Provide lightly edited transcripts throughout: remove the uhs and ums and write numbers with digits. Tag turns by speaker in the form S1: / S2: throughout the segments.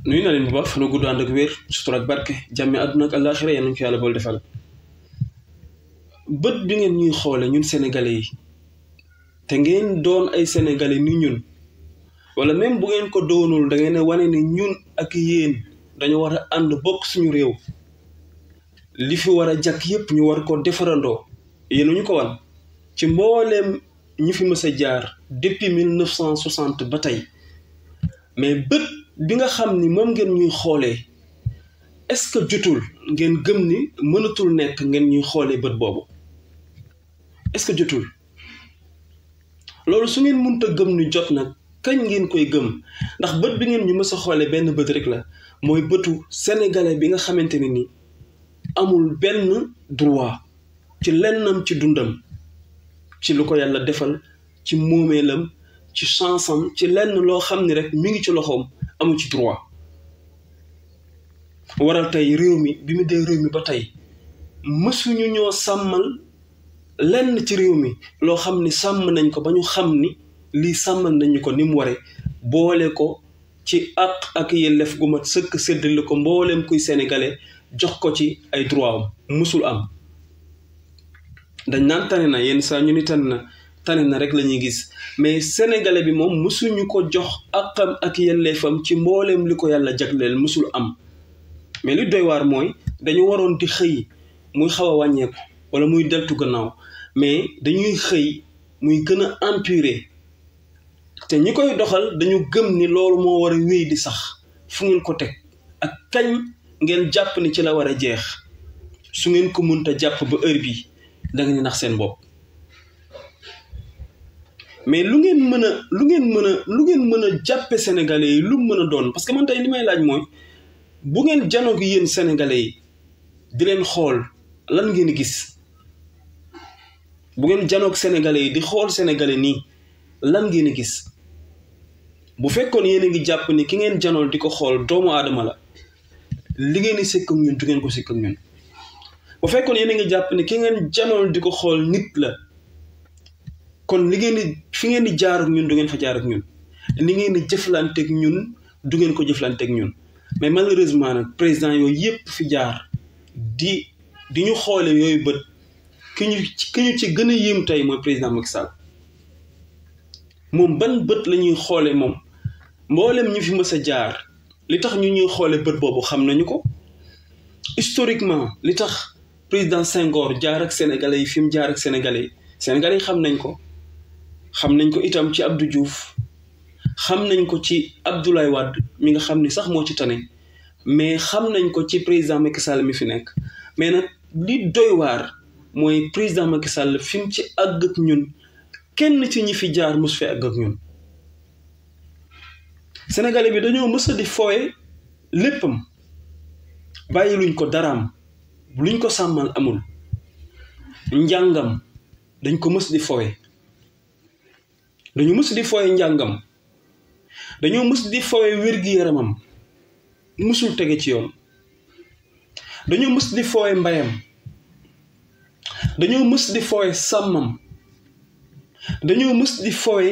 S1: nuyu na leen bu baax fan gudd ànd ak wér sutura ak barke jàmme àdduna ak àllaaxira yal nañu ko yàlla bool defal bët bi ngeen ñuy xoole ñun sénégalais yi te ngeen doon ay sénégalais ni ñun wala même bu ngeen ko doonul da ngeen a wane ni ñun ak yéen dañu war a ànd bokk suñu réew li fi war a jàkk yépp ñu war ko defarandoo yéen ñu ko wan ci mbooleem ñi fi mës a jaar depuis 1960 ba tey mais bët bi nga xam ni moom ngeen ñuy xoolee est-ce que jotul ngeen gëm ni mënatul nekk ngeen ñuy xoolee bët boobu est-ce que jotul loolu su ngeen mënta gëm ni jot nag kañ ngeen koy gëm ndax bët bi ngeen ñu mës a xoolee benn bët rek la mooy bëtu sénégalais bi nga xamante ne ni amul benn droit ci lennam ci dundam ci lu ko yàlla defal ci moomeelam ci chansam ci lenn loo xam ni rek mi ngi ci loxoom amu ci droit waral tey réew mi bi mu dee réew mi ba tey mësuñu ñoo sàmmal lenn ci réew mi loo xam ni sàmm nañ ko ba ñu xam ni lii sàmmal nañu ko ni mu ware boole ko ci àq ak yelleef gu mat sëkk séddale ko mbooleem kuy sénégalais jox ko ci ay droit am mësul am dañ naan tane na yenn saa ñu ni tane na rek la ñuy gis mais sénégalais bi moom mësuñu ko jox àqam ak yelleefam ci mbooleem li ko yàlla jagleel mësul am mais li doy waar mooy dañu waroon di xëy muy xaw a wàññeeku wala muy deltu gannaaw mais dañuy xëy muy gën a empirer te ñi koy doxal dañu gëm ni loolu moo war a wéy di sax fu ngeen ko teg ak kañ ngeen jàpp ni ci la war a jeex su ngeen ko mënta jàpp ba heure bi da ngeen nax seen bopp mais lu ngeen mën a jàppe sénégalais yi lu mën a doon parce que man tey li may laaj mooy bu ngeen janoog yéen sénégalais yi di leen xool lan ngeen gis bu ngeen janoog sénégalais yi di xool sénégalais nii lan ngeen gis bu fekkoon yéen a ngi jàpp ni ki ngeen janool di ko xool doomu aadama la li ngeen di sekk ak ñun du ngeen ko sekk ak ñun bu fekkoon yéen a ngi jàpp ni ki ngeen janool di ko xool nit la kon li ngeen di fi ngeen di jaar ak ñun du ngeen fa jaar ak ñun li ngeen di jëflanteeg ñun du ngeen ko jëflanteeg ñun mais malheureusement nag président yooyu yépp fi jaar di ñu xoole yooyu bët ki ñu ci gën a yéem tey mooy président Macky Sall moom ban bët la ñuy xoole moom mboolem ñu fi mës a jaar li tax ñu ñuy xoole bët boobu xam nañu ko historiquement li tax président Senghor jaar ak sénégalais yi fi mu jaar ak sénégalais yi xam nañ ko itam ci Abdou Diouf xam nañ ko ci Abdoulaye Wade mi nga xam ni sax moo ci tane mais xam nañ ko ci président Macky Sall mi fi nekk mais nag li doy waar mooy président Macky Sall fi mu ci àgg ak ñun kenn ci ñi fi jaar mos fi àgg ak ñun sénégalais bi dañoo mës a di fooye léppam bàyyi luñ ko daraam luñ ko sàmmal amul njàngam dañ ko mës di fooye dañu mës di fooye njàngam dañoo mës di fooye wér-gi-yaramam mësul tege ci yoon dañoo mës di fooye mbayam dañoo mës di fooye sàmmam dañoo mës di fooye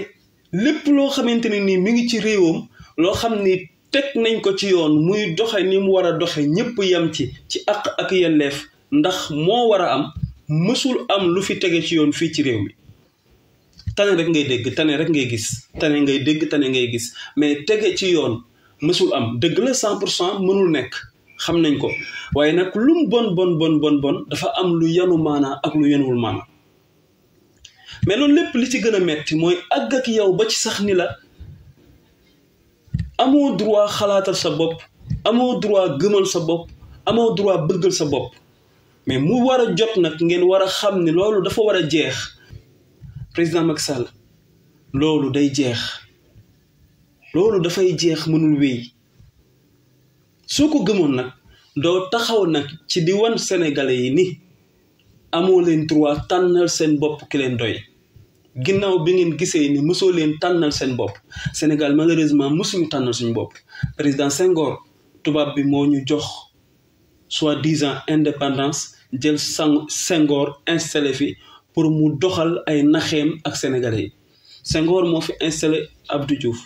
S1: lépp loo xamante ne nii mi ngi ci réewam loo xam ni teg nañ ko ci yoon muy doxe ni mu war a doxe ñëpp yam ci àq ak yelleef ndax moo war a am mësul am lu fi tege ci yoon fii ci réew mi tane rek ngay dégg tane rek ngay gis tane ngay dégg tane ngay gis mais tege ci yoon mësul am dëgg la 100% mënul nekk xam nañ ko waaye nag lum bon dafa am lu yanu maanaa ak lu yanuwul maanaa mais loolu lépp li ci gën a metti mooy àgg ak yow ba ci sax ni la amoo droit xalaatal sa bopp amoo droit gëmal sa bopp amoo droit bëggal sa bopp mais mu war a jot nag ngeen war a xam ni loolu dafa war a jeex président Macky Sall loolu day jeex loolu dafay jeex mënul wéy soo ko gëmoon nag doo taxaw nag ci di wan sénégalais yi ni amoo leen droit tànnal seen bopp ki leen doy ginnaaw bi ngeen gisee ni mësoo leen tànnal seen bopp Sénégal malheureusement mësuñu tànnal suñu bopp président Senghor tubaab bi moo ñu jox soi-disant indépendance jël Senghor installé fi pour mu doxal ay naxeem ak sénégalais yi Senghor moo fi installé Abdou Diouf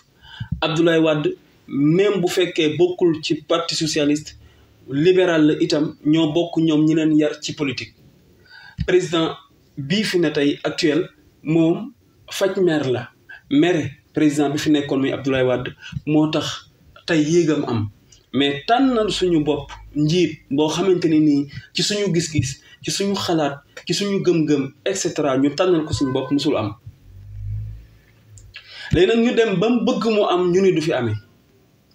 S1: Abdoulaye Wade même bu fekkee bokkul ci parti socialiste libéral la itam ñoo bokk ñoom ñi leen yar ci politique président bii fi ne tey actuel moom faj mer la mere président bi fi nekkoon muy Abdoulaye Wade moo tax tey yéegam am mais tànnal suñu bopp njiit boo xamante ni nii ci suñu gis-gis ci suñu xalaat ci suñu gëm-gëm et cetera ñu tànnal ko suñu bopp musul am léegi nag ñu dem ba mu bëgg mu am ñu ni du fi amee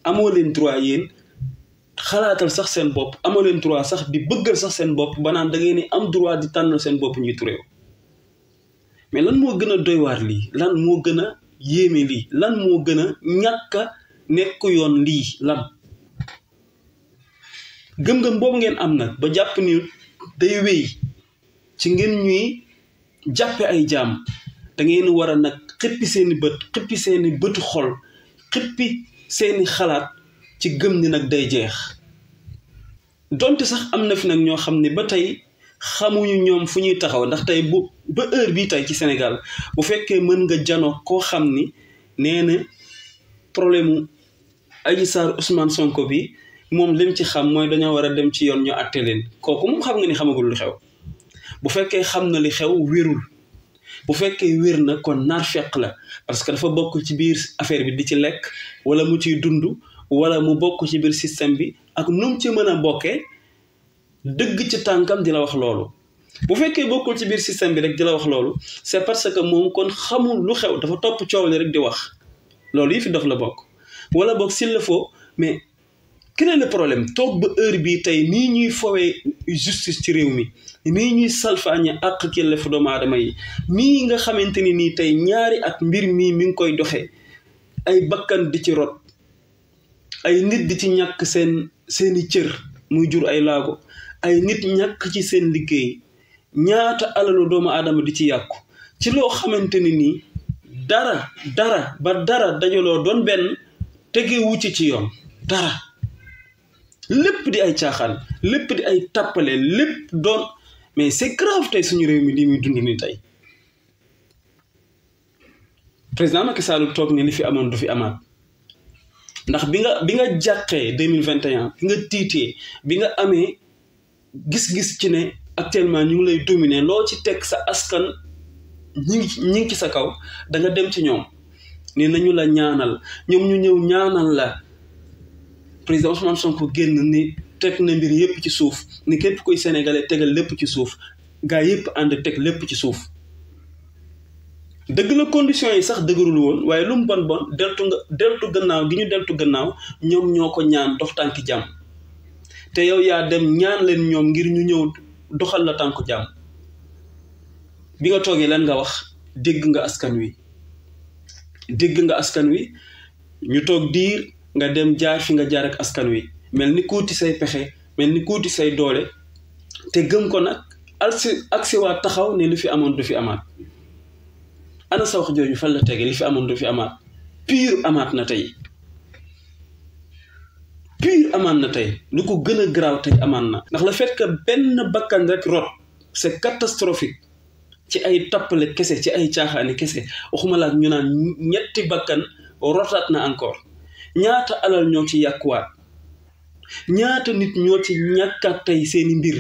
S1: amoo leen droit yéen xalaatal sax seen bopp amoo leen droit sax di bëggal sax seen bopp ba naan da ngeen ni am droit di tànnal seen bopp njiitu réew mais lan moo gën a doy waar lii lan moo gën a yéeme lii lan moo gën a ñàkk a nekk yoon lii lan gëm-gëm boobu ngeen am nag ba jàpp ni day wéy ci ngeen ñuy jàppe ay jaam da ngeen war a nag xippi seeni bët xippi seeni bëtu xol xippi seeni xalaat ci gëm ni nag day jeex donte sax am na fi nag ñoo xam ne ba tey xamuñu ñoom fu ñuy taxaw ndax tey bu ba heure bii tey ci Sénégal bu fekkee mën nga janoo koo xam ni nee na problème mu Adji Sarr Ousmane Sonko bi moom lim ci xam mooy dañoo war a dem ci yoon ñu àtte leen kooku moom xam nga ni xamagul lu xew bu fekkee xam na li xew wérul bu fekkee wér na kon naar fekk la parce que dafa bokk ci biir affaire bi di ci lekk wala mu ciy dund wala mu bokk ci biir système bi ak nu mu ci mën a bokkee dëgg ci tànkam di la wax loolu bu fekkee bokkul ci biir système bi rek di la wax loolu c'est parce que moom kon xamul lu xew dafa topp coow li rek di wax loolu yi fi dof la bokk wala boog s'il le faut mais quel est le problème toog ba heure bii tey nii ñuy fowee justice ci réew mi nii ñuy salfaañe àq ak yelleefu doomu aadama yi nii nga xamante ni nii tey ñaari at mbir mii mi ngi koy doxee ay bakkan di ci rot ay nit di ci ñàkk seeni cër muy jur ay laago ay nit ñàkk ci seen liggéey ñaata alalu doomu aadama di ci yàqu ci loo xamante ni nii dara dajaloo doon benn tege wucc ci yoon dara lépp di ay caaxaan lépp di ay tàppale lépp doon mais c'est grave tey suñu réew mi lii muy dund ni tey président Macky Sall toog ni li fi amoon du fi amaat ndax bi nga jàqee 2021 bi nga tiitee bi nga amee gis-gis ci ne actuellement ñu ngi lay dominer loo ci teg sa askan ñi ngi ci sa kaw da nga dem ci ñoom ni nañu la ñaanal ñoom ñu ñëw ñaanal la président Ousmane Sonko génn ni teg na mbir yépp ci suuf ni képp kuy sénégalais tegal lépp ci suuf gaa yépp ànd teg lépp ci suuf dëgg la conditions yi sax dëgërul woon waaye lu mu bon deltu gannaaw gi ñu deltu gannaaw ñoom ñoo ko ñaan dox tànki jàmm te yow yaa dem ñaan leen ñoom ngir ñu ñëw doxal la tànku jàmm bi nga toogee lan nga wax dégg nga askan wi ñu toog diir nga dem jaar fi nga jaar ak askan wi mel ni kuuti say pexe mel ni kuuti say doole te gëm ko nag agsi waa taxaw ne li fi amoon du fi amaat ana sa wax jooju fan la tege li fi amoon du fi amaat pire amaat na tey lu ko gën a garaaw tey amaat na ndax le fait que benn bakkan rek rot c'est catastrophique ci ay tappale kese ci ay caaxaani kese waxuma la ak ñu naan ñetti bakkan rotaat na encore ñaata alal ñoo ci yàquwaat ñaata nit ñoo ci ñàkkaat tey seeni mbir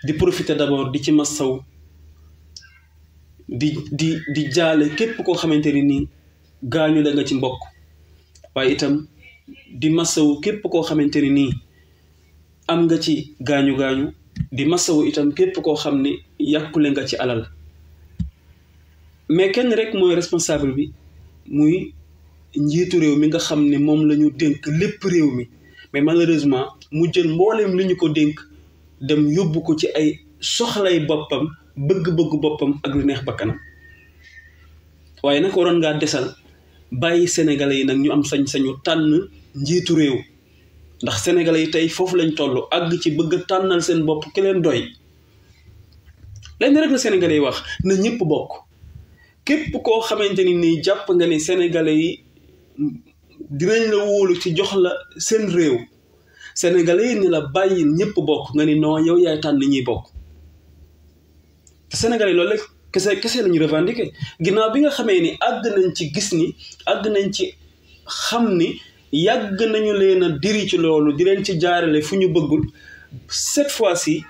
S1: di profiter d'abord di ci massaw di jaale képp koo xamante ni nii gaañu la nga ci mbokk waaye itam di massawu képp koo xamante ni nii am nga ci gaañu di massawu itam képp koo xam ne yàqule nga ci alal mais kenn rek mooy responsable bi muy njiitu réew mi nga xam ne moom la ñu dénk lépp réew mi mais malheureusement mu jël mbooleem li ñu ko dénk dem yóbbu ko ci ay soxlay boppam bëgg-bëgg boppam ak lu neex bakkanam waaye nag waroon ngaa desal bàyyi sénégalais yi nag ñu am sañ-sañu tànn njiitu réew ndax sénégalais yi tey foofu lañ toll àgg ci bëgg a tànnal seen bopp ki leen doy lenn rek la sénégalais yi wax na ñëpp bokk képp koo xamante ni nii jàpp nga ne sénégalais yi dinañ la wóolu ci jox la seen réew sénégalais yi ni la bàyyil ñëpp bokk nga ni non yow yaay tànn ñuy bokk te sénégalais loolu kese la ñu revendiquer ginnaaw bi nga xamee ni àgg nañ ci gis ni àgg nañ ci xam ni yàgg nañu leen a diri ci loolu di leen ci jaarale fu ñu bëggul cette fois-ci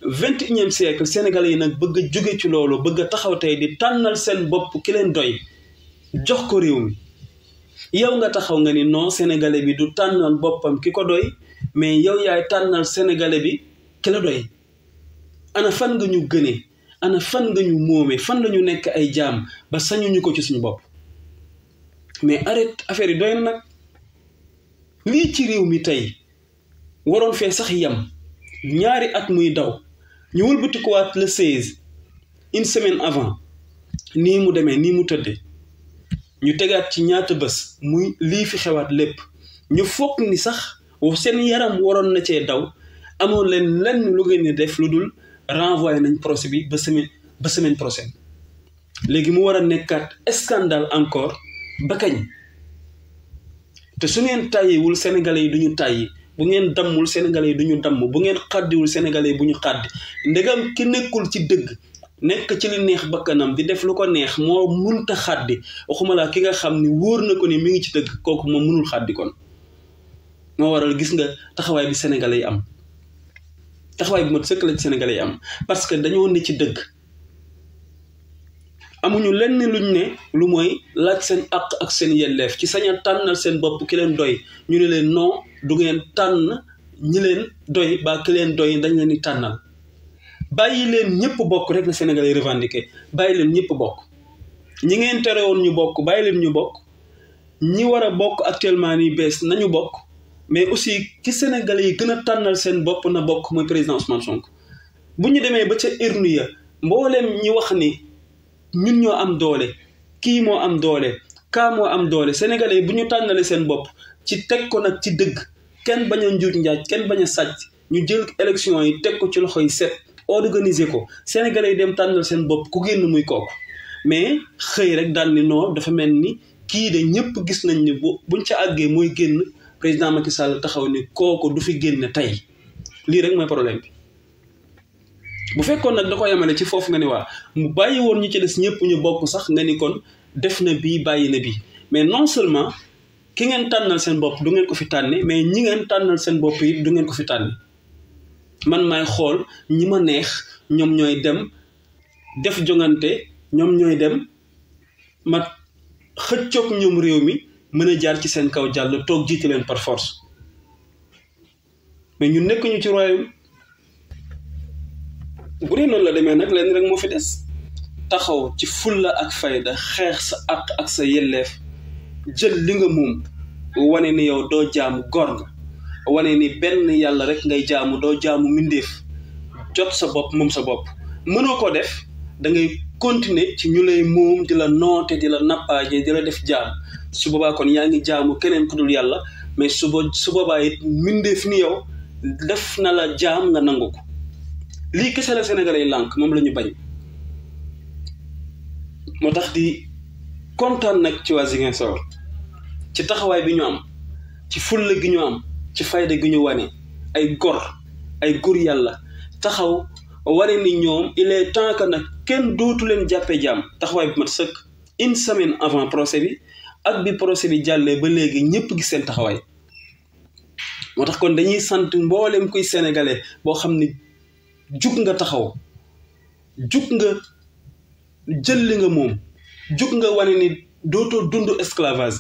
S1: 21e siècle sénégalais yi nag bëgg a jóge ci loolu bëgg a taxaw tey di tànnal seen bopp ki leen doy jox ko réew mi yow nga taxaw nga ni non sénégalais bi du tànnal boppam ki ko doy mais yow yaay tànnal sénégalais bi ki la doy ana fan nga ñu gënee ana fan nga ñu moomee fan la ñu nekk ay jaam ba sañuñu ko ci suñu bopp mais arrête affaire yi doy na nag lii ci réew mi tey waroon fee sax yam ñaari at muy daw ñu wëlbatikuwaat le 16 une semaine avant nii mu demee nii mu tëddee ñu tegaat ci ñaata bés muy lii fi xewaat lépp ñu foog ni sax seen yaram waroon na cee daw amoon leen lenn lu ngeen di def lu dul renvoyé nañ procès bi ba semaine prochaine léegi mu war a nekkaat scandale encore ba kañ te su ngeen tàyyiwul sénégalais yi duñu tàyyi bu ngeen dammul sénégalais yi duñu damm bu ngeen xàddiwul sénégalais yi bu ñu xàddi ndegam ki nekkul ci dëgg nekk ci li neex bakkanam di def lu ko neex moo munta xàddi waxuma laa ki nga xam ni wóor na ko ni mi ngi ci dëgg kooku moom mënul xàddi kon moo waral gis nga taxawaay bi sénégalais yi am taxawaay bi mat sëkk la ci sénégalais yi am parce que dañoo ne ci dëgg amuñu lenn luñ ne lu mooy laaj seen àq ak seen yelleef ci sañ a tànnal seen bopp ki leen doy ñu ne leen non du ngeen tànn ñi leen doy ba ki leen doy dañ leen di tànnal bàyyi leen ñëpp bokk rek la sénégalais yi revendiqué bàyyi leen ñëpp bokk ñi ngeen tere woon ñu bokk bàyyi leen ñu bokk ñi war a bokk actuellement nii bees nañu bokk mais aussi ki sénégalais yi gën a tànnal seen bopp na bokk mooy président Ousmane Sonko bu ñu demee ba ca urne ya mbooleem ñi wax ni ñun ñoo am doole kii moo am doole kaa moo am doole sénégalais yi bu ñu tànnalee seen bopp ci teg ko nag ci dëgg kenn bañ a njuuj njaaj kenn bañ a sàcc ñu jël élection yi teg ko ci loxo yi set organiser ko sénégalais yi dem tànnal seen bopp ku génn muy kooku mais xëy rek daal ni non dafa mel ni kii de ñëpp gis nañ ni buñ ca àggee mooy génn président Macky Sall taxaw ni kooku du fi génn tey lii rek mooy problème bi bu fekkoon nag da ko yemale ci foofu nga ni waa mu bàyyi woon ñu ci des ñëpp ñu bokk sax nga ni kon def na bii bàyyi na bii mais non seulement ki ngeen tànnal seen bopp du ngeen ko fi tànne mais ñi ngeen tànnal seen bopp yi du ngeen ko fi tànne man maay xool ñi ma neex ñoom ñooy dem def jongante ñoom ñooy dem ma xëccoog ñoom réew mi mën a jaar ci seen kaw jàll toog jiite leen par force mais ñun nekk ñu ci royaume bu dee noonu la demee nag leen rek moo fi des taxaw ci fulla ak fayda xeex sa àq ak sa yelleef jël li nga moom wane ni yow doo jaamu góor nga wane ni benn yàlla rek ngay jaamu doo jaamu mbindeef jot sa bopp moom sa bopp mënoo ko def da ngay continuer ci ñu lay moom di la noote di la nappaaje di la def jaam su boobaa kon yaa ngi jaamu keneen ku dul yàlla mais su boobaa it mbindeef ni yow def na la jaam nga nangu ko lii kese la sénégalais yi lànk moom la ñu bañ moo tax di kontaan nag ci waa Ziguinchor ci taxawaay bi ñu am ci fulla gi ñu am ci fayda gi ñu wane ay góor yàlla taxaw wane ni ñoom il est temps que nag kenn dootu leen jàppee jaam taxawaay bi mat sëkk une semaine avant procès bi ak bi procès bi jàllee ba léegi ñëpp gis seen taxawaay moo tax kon dañuy sant mboolem kuy sénégalais boo xam ne jug nga taxaw jug nga jël li nga moom jug nga wane ni dootoo dund esclavage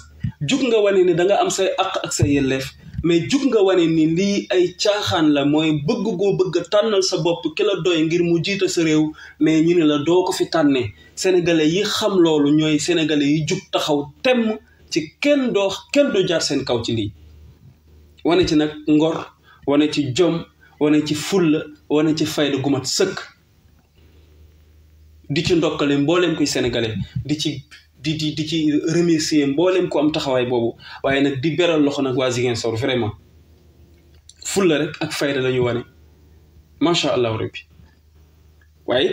S1: jug nga wane ni da nga am say àq ak say yelleef mais jug nga wane ni lii ay caaxaan la mooy bëgg goo bëgg a tànnal sa bopp ki la doy ngir mu jiite sa réew mais ñu ne la doo ko fi tànnee sénégalais yi xam loolu ñooy sénégalais yi jug taxaw temm ci kenn du jaar seen kaw ci lii wane ci nag ngor wane ci jom wane ci fulla wane ci fayda gu mat sëkk di ci ndokkale mbooleem kuy sénégalais di ci remercier mbooleem ko am taxawaay boobu waaye nag di beral loxo nag waa Ziguinchor vraiment fulla rek ak fayda la ñu wane macha allah rabbi waaye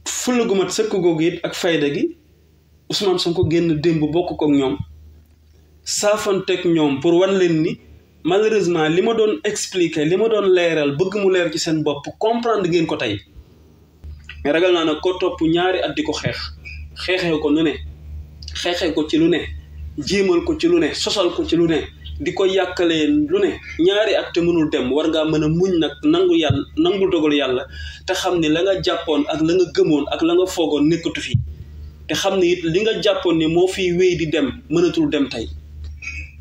S1: fulla gu mat sëkk googu it ak fayda gi Ousmane Sonko génn démb bokk kook ñoom saafanteeg ñoom pour wan leen ni malheureusement li ma doon expliquer li ma doon leeral bëgg mu leer ci seen bopp comprendre ngeen ko tey mais ragal naa nag ko topp ñaari at di ko xeexee ko nu ne xeexee ko ci lu ne jéemal ko ci lu ne sosal ko ci lu ne di ko yàkkalee lu ne ñaari at te mënul dem war ngaa mën a muñ nag nangu dogal yàlla te xam ni la nga jàppoon ak la nga gëmoon ak la nga foogoon nekkatu fi te xam ni it li nga jàppoon ni moo fiy wéy di dem mënatul dem tey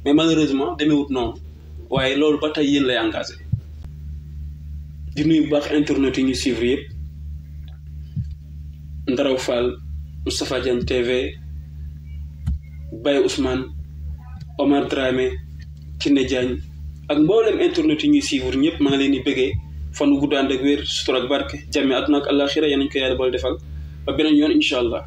S1: mais malheureusement demeewut noonu waaye loolu ba tey yéen lay engagé di nuyu bu baax internet yi ñu suivre yëpp Ndaraw Fall Moustapha Diagne TV Baye Ousmane Omar Dramé Kiné Diagne ak mboolem internet yi ñuy suivre ñëpp maa ngi leen di bëggee fan wu gudd ànd ak wér sutur ak barke jàmme àdduna ak àllaaxira yéen nañu ko yàlla boole defal ba beneen yoon incha allah.